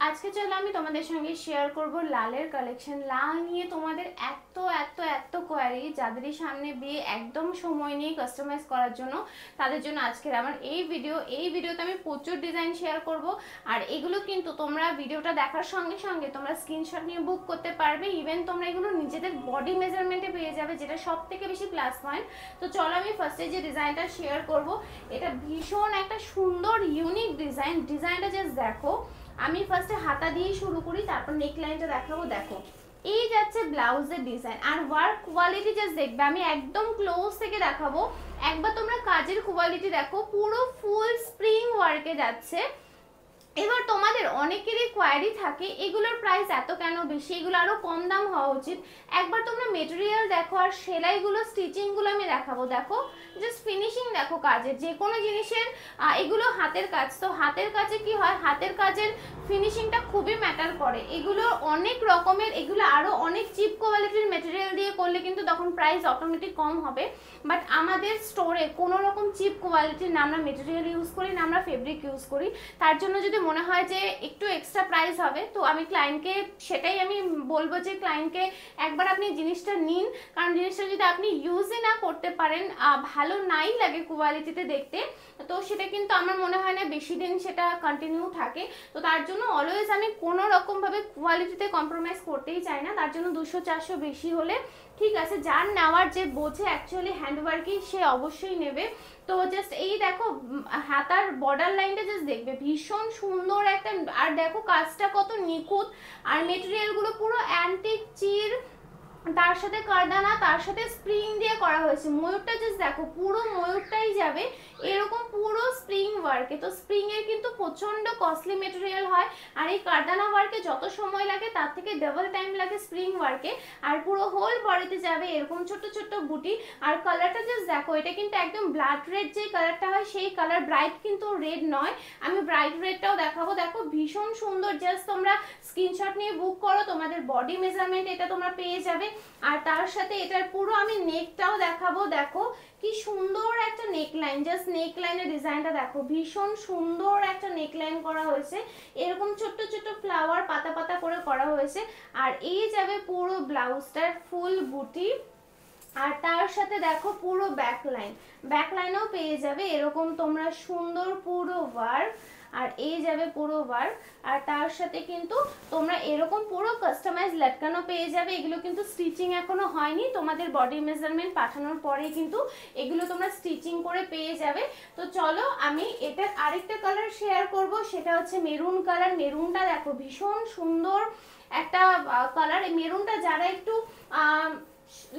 আজকে চলো আমি তোমাদের সঙ্গে শেয়ার করব লালের কালেকশন। লাল নিয়ে তোমাদের এত এত এত কোয়ারি, যাদেরই সামনে বিয়ে একদম সময় নিয়ে কাস্টমাইজ করার জন্য, তাদের জন্য আজকের আমার এই ভিডিওতে আমি প্রচুর ডিজাইন শেয়ার করব। আর এগুলো কিন্তু তোমরা ভিডিওটা দেখার সঙ্গে সঙ্গে তোমরা স্ক্রিনশট নিয়ে বুক করতে পারবে। ইভেন তোমরা এগুলো নিজেদের বডি মেজারমেন্টে পেয়ে যাবে, যেটা সব থেকে বেশি প্লাস পয়েন্ট। তো চলো আমি ফার্স্টে যে ডিজাইনটা শেয়ার করব, এটা ভীষণ একটা সুন্দর ইউনিক ডিজাইনটা জাস্ট দেখো। আমি ফার্স্টে হাতা দিয়ে শুরু করি, তারপর নেক লাইনটা দেখাবো। দেখো এই যাচ্ছে ব্লাউজের ডিজাইন, আর ওয়ার্ক কোয়ালিটি জাস্ট দেখবে। আমি একদম ক্লোজ থেকে দেখাবো, একবার তোমরা কাজের কোয়ালিটি দেখো, পুরো ফুল স্প্রিং ওয়ার্কে যাচ্ছে। এবার তোমাদের অনেকেরই কোয়ারি থাকে এগুলোর প্রাইস এত কেন বেশি, এগুলো আরো কম দাম হওয়া উচিত। একবার তোমরা মেটেরিয়াল দেখো আর সেলাইগুলো স্টিচিংগুলো আমি দেখাবো। দেখো জাস্ট ফিনিশিং দেখো কাজের, যে কোনো জিনিসের। এগুলো হাতের কাজ, তো হাতের কাজে কি হয়, হাতের কাজের ফিনিশিংটা খুবই ম্যাটার করে। এগুলো অনেক রকমের, এগুলো আরো অনেক চিপ কোয়ালিটির মেটেরিয়াল দিয়ে করলে কিন্তু তখন প্রাইস অটোমেটিক কম হবে। বাট আমাদের স্টোরে কোনো রকম চিপ কোয়ালিটির না আমরা মেটেরিয়াল ইউজ করি, না আমরা ফেব্রিক ইউজ করি। তার জন্য যদি মনে হয় যে একটু এক্সট্রা প্রাইস হবে, তো আমি ক্লায়েন্টকে সেটাই আমি বলবো যে ক্লায়েন্টকে একবার আপনি জিনিসটা নিন। কারণ জিনিসটা যদি আপনি ইউজই না করতে পারেন, ভালো নাই লাগে কোয়ালিটিতে দেখতে, তো সেটা কিন্তু আমার মনে হয় না বেশি দিন সেটা কন্টিনিউ থাকে। তো তার জন্য অলওয়েজ আমি কোনো রকমভাবে কোয়ালিটিতে কম্প্রোমাইজ করতেই চাই না। তার জন্য 200-400 বেশি হলে ঠিক আছে, যার নেওয়ার যে বোঝে অ্যাকচুয়ালি হ্যান্ডওয়ার্কই সে অবশ্যই নেবে। তো জাস্ট এই দেখো হাতার বর্ডার লাইনটা জাস্ট দেখবে, ভীষণ সুন্দর একটা। আর দেখো কাজটা কত নিখুঁত, আর মেটেরিয়ালগুলো পুরো অ্যান্টিক চির, তার সাথে কারদানা, তার সাথে স্প্রিং দিয়ে করা হয়েছে। ময়ূরটা জাস্ট দেখো, পুরো ময়ূরটাই যাবে এরকম পুরো স্প্রিং ওয়ার্কে। তো স্প্রিং এর কিন্তু প্রচন্ড কস্টলি মেটেরিয়াল হয়, আর এই কারদানা ওয়ার্কে যত সময় লাগে তার থেকে ডাবল টাইম লাগে স্প্রিং ওয়ার্কে। আর পুরো হোল বডিতে যাবে এরকম ছোট ছোট বুটি। আর কালারটা জাস্ট দেখো, এটা কিন্তু একদম ব্লাড রেড যে কালারটা হয় সেই কালার, ব্রাইট কিন্তু রেড নয়। আমি ব্রাইট রেডটাও দেখাবো। দেখো ভীষণ সুন্দর, জাস্ট তোমরা স্ক্রিনশট নিয়ে বুক করো, তোমাদের বডি মেজারমেন্ট এটা তোমরা পেয়ে যাবে। আর তার সাথে এটার পুরো আমি নেকটাও দেখাবো। দেখো কি সুন্দর একটা নেক লাইন, জাস্ট নেক লাইনের ডিজাইনটা দেখো, ভীষণ সুন্দর একটা নেক লাইন করা হয়েছে। এরকম ছোট্ট ছোট্ট ফ্লাওয়ার পাতা পাতা করে করা হয়েছে। আর এই যাবে পুরো ব্লাউজটার ফুল বুটি। আর তার সাথে দেখো পুরো ব্যাক লাইনও পেয়ে যাবে এরকম তোমরা সুন্দর পুরো ওয়ার্ক। আর এই যাবে পুরো ওয়ার্ক, আর তার সাথে কিন্তু তোমরা এরকম পুরো কাস্টমাইজ লটকানো পেয়ে যাবে। এগুলো কিন্তু স্টিচিং এখনো হয়নি, তোমাদের বডি মেজারমেন্ট পাঠানোর পরে কিন্তু এগুলো তোমরা স্টিচিং করে পেয়ে যাবে। তো চলো আমি এটার আরেকটা কালার শেয়ার করব, সেটা হচ্ছে মেরুন কালার। মেরুনটা দেখো ভীষণ সুন্দর একটা কালার। এই মেরুনটা যারা একটু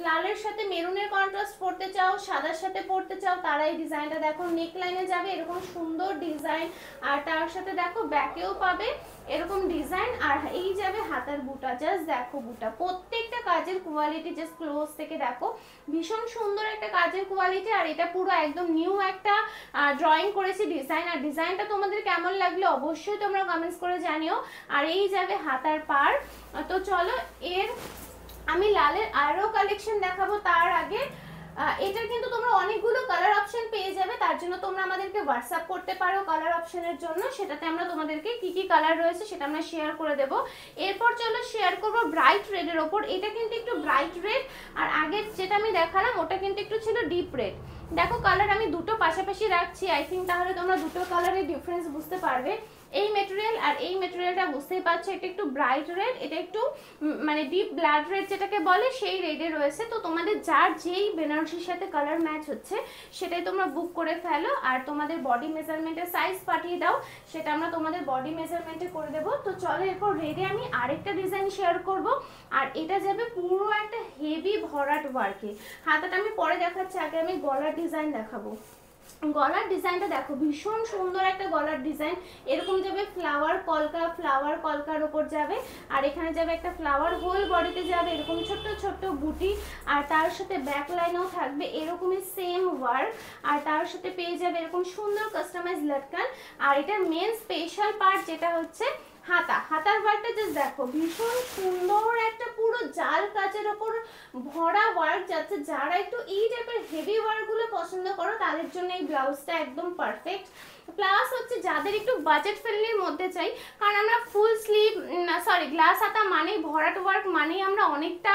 লালের সাথে মেরুনের কন্ট্রাস্ট পড়তে চাও, সাদার সাথে পড়তে চাও, তারা এই ডিজাইনটা দেখো। নেক লাইনে যাবে এরকম সুন্দর ডিজাইন, আর তার সাথে দেখো ব্যাকেও পাবে এরকম ডিজাইন। আর এই যাবে হাতার বুটা, জাস্ট দেখো বুটা, প্রত্যেকটা কাজের কোয়ালিটি জাস্ট ক্লোজ থেকে দেখো, ভীষণ সুন্দর একটা কাজের কোয়ালিটি। আর এটা পুরো একদম নিউ একটা ড্রয়িং করেছি ডিজাইন। আর ডিজাইনটা তোমাদের কেমন লাগলো অবশ্যই তোমরা কমেন্টস করে জানিও। আর এই যাবে হাতার পার। তো চলো এর আমি লালের আরো কালেকশন দেখাবো। তার আগে এটার কিন্তু তোমরা অনেকগুলো কালার অপশন পেয়ে যাবে, তার জন্য তোমরা আমাদেরকে হোয়াটসঅ্যাপ করতে পারো কালার অপশনের জন্য। সেটাতে আমরা তোমাদেরকে কি কি কালার রয়েছে সেটা আমরা শেয়ার করে দেব। এরপর চলো শেয়ার করব ব্রাইট রেডের ওপর। এটা কিন্তু একটু ব্রাইট রেড, আর আগে যেটা আমি দেখালাম ওটা কিন্তু একটু ছিল ডিপ রেড। দেখো কালার আমি দুটো পাশাপাশি রাখছি, আই থিঙ্ক তাহলে তোমরা দুটো কালারের ডিফারেন্স বুঝতে পারবে। এই মেটেরিয়াল আর এই মেটেরিয়ালটা বুঝতেই পারছো, এটা একটু ব্রাইট রেড, এটা একটু মানে ডিপ ব্লাড রেড যেটাকে বলে সেই রেডে রয়েছে। তো তোমাদের যার যেই বেনারসির সাথে কালার ম্যাচ হচ্ছে সেটাই তোমরা বুক করে ফেলো, আর তোমাদের বডি মেজারমেন্টের সাইজ পাঠিয়ে দাও, সেটা আমরা তোমাদের বডি মেজারমেন্টে করে দেবো। তো চলো এরপর রেডে আমি আরেকটা ডিজাইন শেয়ার করব, আর এটা যাবে পুরো একটা হেভি ভরাট ওয়ার্কে। হাতাটা আমি পরে দেখাচ্ছি, আগে আমি গলার ডিজাইন দেখাবো। গলার ডিজাইনটা দেখো, ভীষণ সুন্দর একটা গলার ডিজাইন। এরকম যাবে ফ্লাওয়ার কলকার উপর যাবে, আর এখানে যাবে একটা ফ্লাওয়ার, হোল বডিতে যাবে এরকম ছোট্ট ছোট্ট বুটি। আর তার সাথে ব্যাক লাইনেও থাকবে এরকমই সেম ওয়ার্ক, আর তার সাথে পেয়ে যাবে এরকম সুন্দর কাস্টমাইজ লটকান। আর এটার মেন স্পেশাল পার্ট যেটা হচ্ছে হাতার ওয়ার্কটা জাস্ট দেখো, ভীষণ সুন্দর একটা পুরো জাল কাচের ওপর ভরা ওয়ার্ক যাচ্ছে। যারা একটু এই টাইপের হেভি ওয়ার্কগুলো পছন্দ করো তাদের জন্য এই ব্লাউজটা একদম পারফেক্ট। প্লাস হচ্ছে যাদের একটু বাজেট ফ্রেন্ডলির মধ্যে চাই, কারণ আমরা ফুল স্লিভ গ্লাস হাতা মানেই ভরাট ওয়ার্ক মানেই আমরা অনেকটা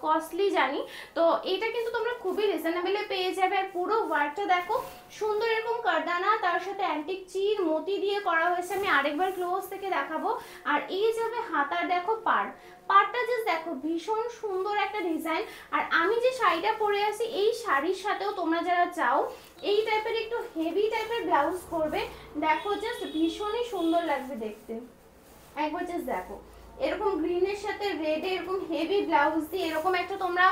কস্টলি জানি, তো এটা কিন্তু তোমরা খুবই রিজনেবলে পেয়ে যাবে। আর পুরো ওয়ার্কটা দেখো সুন্দর এরকম কারদানা, তার সাথে অ্যান্টিক চির মতি দিয়ে করা হয়েছে। আমি আরেকবার ক্লোজ থেকে দেখাবো। আর এই যাবে হাতার দেখো পাড়টা জাস্ট দেখো ভীষণ সুন্দর একটা ডিজাইন। আর আমি যে শাড়িটা পরে আছি এই শাড়ির সাথেও তোমরা যারা চাও এই টাইপের একটু হেভি টাইপের ব্লাউজ করবে, দেখো জাস্ট ভীষণই সুন্দর লাগবে দেখতে। একবার জাস্ট দেখো এরকম গ্রিনের সাথে রেডে এরকম হেভি ব্লাউজ দিয়ে এরকম একটা তোমরা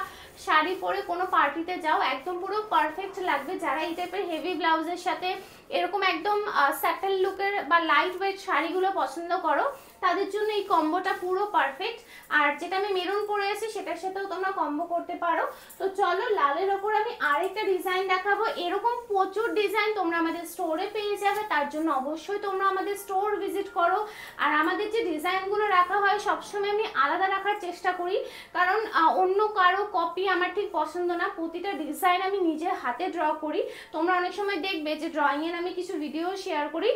শাড়ি পরে কোনো পার্টিতে যাও, একদম পুরো পারফেক্ট লাগবে। যারা এই টাইপের হেভি ব্লাউজের সাথে এরকম একদম স্যাটেল লুকের বা লাইট ওয়েট শাড়িগুলো পছন্দ করো তাদের জন্য এই কম্বোটা পুরো পারফেক্ট। আর যেটা আমি মেরুন পরে আছি সেটার সাথেও তোমরা কম্বো করতে পারো। তো চলো লালের ওপর আমি আরেকটা ডিজাইন দেখাবো। এরকম প্রচুর ডিজাইন তোমরা আমাদের স্টোরে পেয়ে যাবে, তার জন্য অবশ্যই তোমরা আমাদের স্টোর ভিজিট করো। আর আমাদের যে ডিজাইনগুলো রাখা হয় সবসময় আমি আলাদা রাখার চেষ্টা করি, কারণ অন্য কারো কপি আমার ঠিক পছন্দ না। প্রতিটা ডিজাইন আমি নিজের হাতে ড্র করি। তোমরা অনেক সময় দেখবে যে ড্রয়িংয়ের আমি কিছু ভিডিও শেয়ার করি,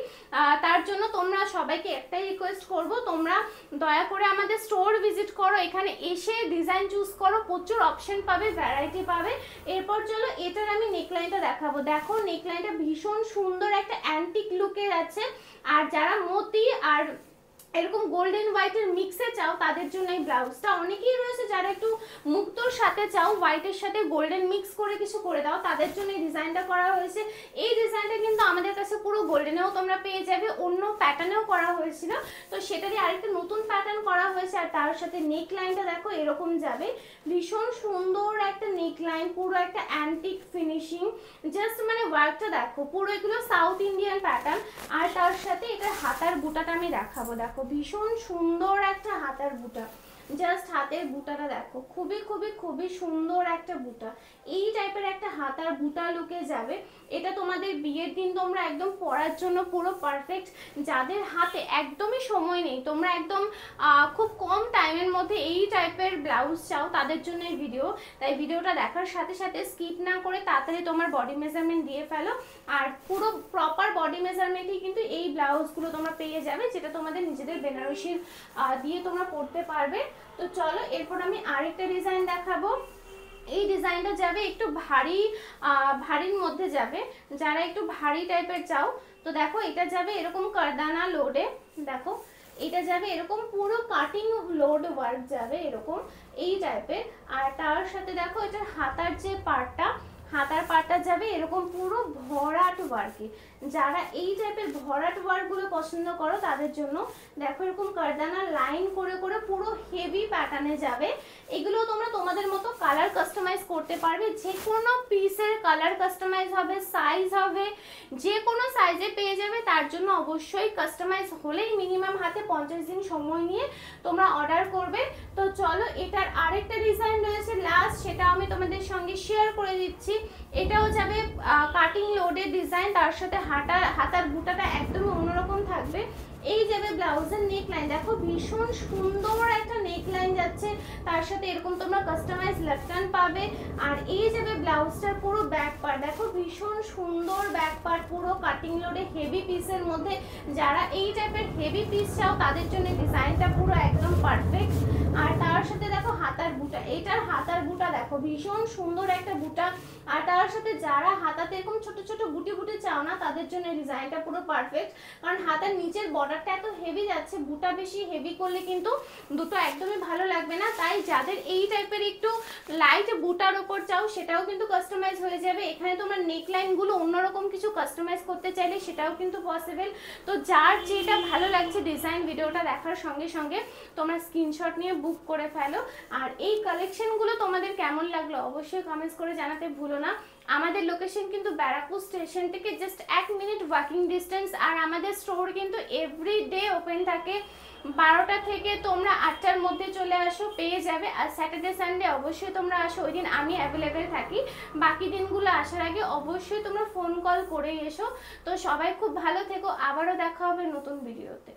তার জন্য তোমরা সবাইকে একটাই রিকোয়েস্ট করব, তোমরা দয়া করে আমাদের স্টোর ভিজিট করো, এখানে এসে ডিজাইন চুজ করো, প্রচুর অপশন পাবে, ভ্যারাইটি পাবে। এরপর চলো এটার আমি নেকলাইনটা দেখাবো। দেখো নেকলাইনটা ভীষণ সুন্দর একটা অ্যান্টিক লুকের আছে। আর যারা মতি আর এরকম গোল্ডেন হোয়াইটের মিক্সে চাও তাদের জন্য এই ব্লাউজটা। অনেকেই রয়েছে যারা একটু মুক্তোর সাথে চাও, হোয়াইটের সাথে গোল্ডেন মিক্স করে কিছু করে দাও, তাদের জন্য এই ডিজাইনটা করা হয়েছে। এই ডিজাইনটা কিন্তু আমাদের কাছে পুরো গোল্ডেনেও তোমরা পেয়ে যাবে, অন্য প্যাটার্নেও করা হয়েছিল, তো সেটারই আরেকটা নতুন প্যাটার্ন করা হয়েছে। আর তার সাথে নেক লাইনটা দেখো এরকম যাবে, ভীষণ সুন্দর একটা নেক লাইন, পুরো একটা অ্যান্টিক ফিনিশিং, জাস্ট মানে ওয়ার্কটা দেখো পুরো এগুলো সাউথ ইন্ডিয়ান প্যাটার্ন। আর তার সাথে এটার হাতার বুটাটা আমি দেখাবো, দেখো ভীষণ সুন্দর একটা হাতার বুটা, জাস্ট হাতের বুটাটা দেখো খুবই খুবই খুবই সুন্দর একটা বুটা। এই টাইপের একটা হাতার বুটা লুকে যাবে, এটা তোমাদের বিয়ের দিন তোমরা একদম পরার জন্য পুরো পারফেক্ট। যাদের হাতে একদমই সময় নেই, তোমরা একদম খুব কম টাইমের মধ্যে এই টাইপের ব্লাউজ চাও, তাদের জন্য এই ভিডিও। তাই ভিডিওটা দেখার সাথে সাথে স্কিপ না করে তাড়াতাড়ি তোমার বডি মেজারমেন্ট দিয়ে ফেলো। আর পুরো প্রপার বডি মেজারমেন্টই কিন্তু এই ব্লাউজগুলো তোমরা পেয়ে যাবে, যেটা তোমাদের নিজেদের বেনারসির দিয়ে তোমরা পরতে পারবে। তো চলো এরপর আমি আরেকটা ডিজাইন দেখাবো। এই ডিজাইনটা যাবে একটু ভারীর মধ্যে যাবে, যারা একটু ভারী টাইপের চাও। তো দেখো এটা যাবে এরকম কারদানা লোডে, দেখো এটা যাবে এরকম পুরো কাটিং লোড ওয়ার্ক যাবে এরকম এই টাইপের। আর তার সাথে দেখো এটার হাতার যে হাতার পাটটা যাবে এরকম পুরো ভরাট ওয়ার্কে। যারা এই টাইপের ভরাট ওয়ার্কগুলো পছন্দ করো তাদের জন্য দেখো এরকম কারদানা লাইন করে করে পুরো হেভি প্যাটার্নে যাবে। এগুলো তোমরা তোমাদের মতো কালার কাস্টমাইজ করতে পারবে, যে কোনো পিসের কালার কাস্টমাইজ হবে, সাইজ হবে, যে কোনো সাইজে পেয়ে যাবে। তার জন্য অবশ্যই কাস্টমাইজ হলেই মিনিমাম হাতে 50 দিন সময় নিয়ে তোমরা অর্ডার করবে। তো চলো এটার আরেকটা ডিজাইন রয়েছে লাস্ট, সেটা আমি তোমাদের সঙ্গে শেয়ার করে দিচ্ছি। এটাও যাবে কাটিং লোডের ডিজাইন, তার সাথে হাতার বুটাটা একদমই অন্যরকম থাকবে। এই যাবে ব্লাউজের নেক লাইন, দেখো ভীষণ সুন্দর একটা নেক লাইন যাচ্ছে, তার সাথে এরকম তোমরা কাস্টমাইজ লাটকান পাবে। আর এই যাবে ব্লাউজটার পুরো ব্যাক পার্ট, দেখো ভীষণ সুন্দর ব্যাক পার্ট, পুরো কাটিং লোডে হেভি পিসের মধ্যে। যারা এই টাইপের হেভি পিস চাও তাদের জন্য ডিজাইনটা পুরো একদম পারফেক্ট। আর তার সাথে দেখো হাতার বুটা, এইটার হাতার বুটা দেখো ভীষণ সুন্দর একটা বুটা। আর তার সাথে যারা হাতাতে এরকম ছোট ছোট বুটি বুটি চাও না তাদের জন্য ডিজাইনটা পুরো পারফেক্ট, কারণ হাতার নিচের বর্ডারটা এত হেভি যাচ্ছে, বুটা বেশি হেভি করলে কিন্তু দুটো একদমই ভালো লাগবে না। তাই যাদের এই টাইপের একটু লাইট বুটার উপর চাও সেটাও কিন্তু কাস্টমাইজ হয়ে যাবে। এখানে তোমরা নেক লাইনগুলো অন্যরকম কিছু কাস্টমাইজ করতে চাইলে সেটাও কিন্তু পসিবল। তো যার যেটা ভালো লাগছে ডিজাইন ভিডিওটা দেখার সঙ্গে সঙ্গে তোমরা স্ক্রিনশট নিয়ে বুক করে ফেলো। আর এই কালেকশনগুলো তোমাদের কেমন লাগলো অবশ্যই কমেন্টস করে জানাতে ভুলো না। আমাদের লোকেশন কিন্তু ব্যারাকপুর স্টেশন থেকে জাস্ট 1 মিনিট ওয়াকিং ডিস্টেন্স। আর আমাদের স্টোর কিন্তু এভরিডে ওপেন থাকে, 12টা থেকে তোমরা 8টার মধ্যে চলে আসো, পেয়ে যাবে। আর স্যাটারডে সানডে অবশ্যই তোমরা আসো, ওই দিন আমি অ্যাভেলেবেল থাকি। বাকি দিনগুলো আসার আগে অবশ্যই তোমরা ফোন কল করে এসো। তো সবাই খুব ভালো থেকো, আবারও দেখা হবে নতুন ভিডিওতে।